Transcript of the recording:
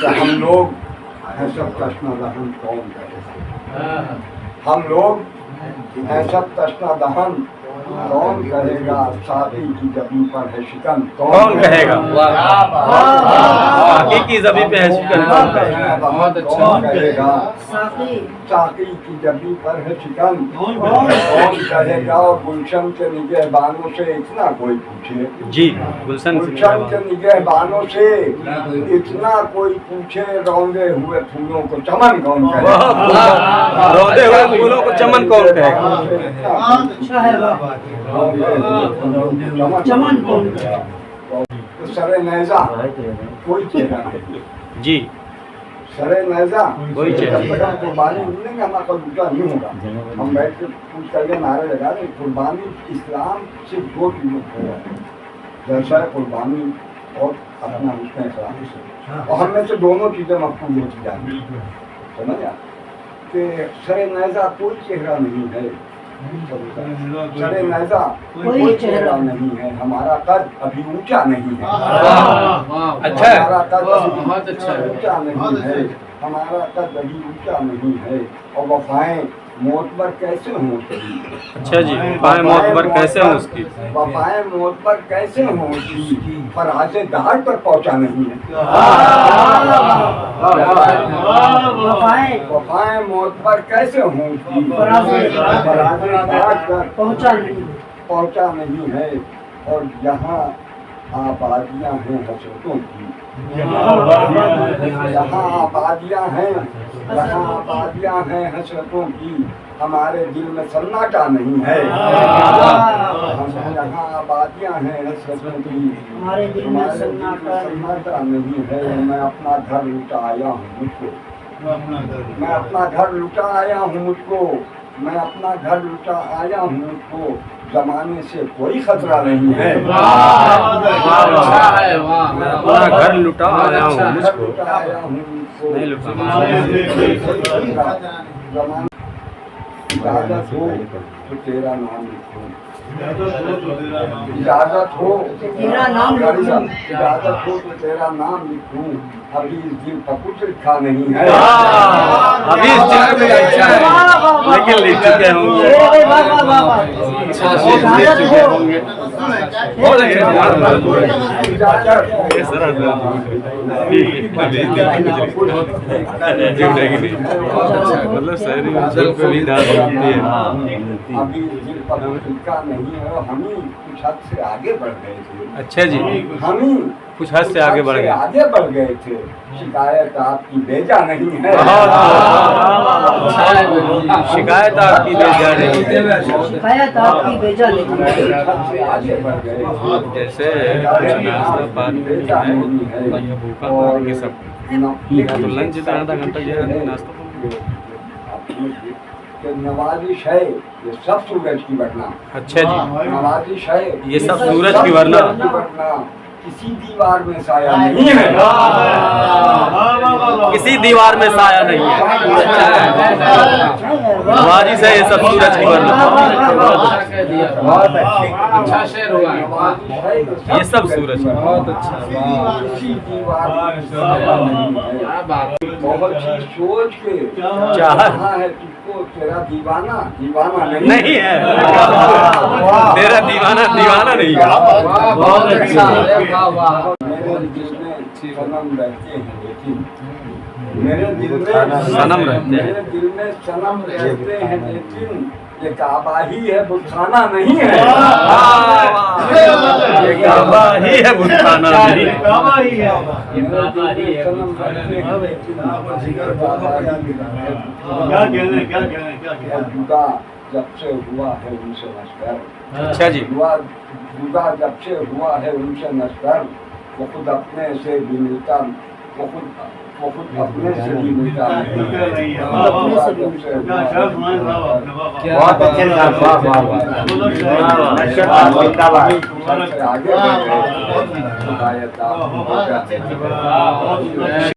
तो हम लोग है सब तश्ना दहन कौन करेगा? हम लोग है सब तश्ना दहन कौन करेगा? साथी की जबी पर है शिकन कौन कहेगा? साकी की जबी पे है शिकन कौन कहेगा? बहुत अच्छा। कौन कहेगा? साकी की जबी पर है शिकन कौन कहेगा? और गुलशन के निगहबानों से इतना कोई पूछे जी, गुलशन के निगहबानों से इतना कोई पूछे, रौंदे हुए फूलों को चमन कौन कहेगा? रौंदे हुए फूलों को चमन कौन कहेगा? अच्छा है चमन कौन? तो सरे नैजा कोई चेहरा नहीं जी, सरे नैजा कोई चेहरा जब तक हम कुर्बानी मिलेंगे हमारा लूटा नहीं होगा। हम बैठ के पूछ करके नारे लगा रहे कुर्बानी इस्लाम सिर्फ दो चीजों को है, व्यवसाय कुर्बानी और अपना उसमें इस्लाम, और हमने से दोनों चीजें मकबूल होती जाती समझा कि सरे नैजा कोई चेहरा नहीं है, सरे नैजा कोई चेहरा नहीं है, हमारा कद अभी ऊंचा नहीं है। अच्छा है। हमारा कद बहुत अच्छा ऊंचा नहीं है, हमारा कद अभी ऊंचा नहीं है। और वफाएं मोतबर कैसे हों उसकी? अच्छा जी, वफाएं मोतबर कैसे हों उसकी? वफाएं मोतबर कैसे हों उसकी? फराज़े दाढ़ पर पहुंचा नहीं है। वफाएं मोतबर कैसे हों उसकी? फराज़े दाढ़ पर पहुंचा नहीं है। और यहाँ आबादियाँ हैं हसरतों की, यहाँ आबादियाँ हैं हसरतों की, हमारे दिल में सन्नाटा नहीं है। यहाँ आबादियाँ हैं हसरतों की, हमारे दिल में सन्नाटा नहीं है। मैं अपना घर लुटा आया हूँ मुझको, मैं अपना घर लुटा आया हूँ मुझको, मैं अपना घर लुटा आया हूँ मुझको, जमाने से कोई खतरा नहीं है। अपना घर लुटा आया हूँ मुझको, नहीं लुटा। इजाजत हो तो तेरा नाम लिखूं, इजाजत हो तो तेरा नाम लिखूं। अभी इस दिल पर कुछ लिखा नहीं है, अभी इस दिल में अच्छा है लेकिन लिख चुके होंगे। बहुत मतलब शहरी अंचल को भी डाल सकती है। अभी दिल पर कुछ लिखा नहीं है। हम ही कुछ हद से आगे बढ़ गए थे। अच्छा जी, हम ही कुछ हद से आगे बढ़ गए थे। शिकायत आपकी बेजा नहीं है, शिकायत आपकी बेजा नहीं है, शिकायत आपकी बेजा नहीं है। आगे बढ़ गए जैसे नाश्ता पानी है भूखा और ये सब तो लंच इतना आधा घंटा ये नाश्ता नवाजिश है ये सब सूरज की वरना। अच्छा जी, नवाजिश है ये सब सूरज की वरना। किसी दीवार में साया नहीं है, किसी दीवार में साया नहीं है। नवाजिश है ये सब सूरज की वरना। अच्छा शेर हुआ, ये सब सूरज बहुत अच्छा। किसी दीवार में साया नहीं है। बहुत चीज सोच के चाहा है तुझको, तेरा दीवाना नहीं है, तेरा दीवाना नहीं है। बहुत अच्छा। मेरे दिल में सनम रहते हैं लेकिन, मेरे दिल में सनम रहते हैं, मेरे दिल में सनम रहते हैं लेकिन ये काबा ही है बुतखाना नहीं है। ये काबा ही है बुतखाना नहीं। जुदा जब से हुआ है उनसे नस्कर। अच्छा जी, जुदा जब से हुआ है उनसे नस्कर, वो खुद अपने से भी मिलता, वो खुद अपने से भी मिलता नहीं। आगे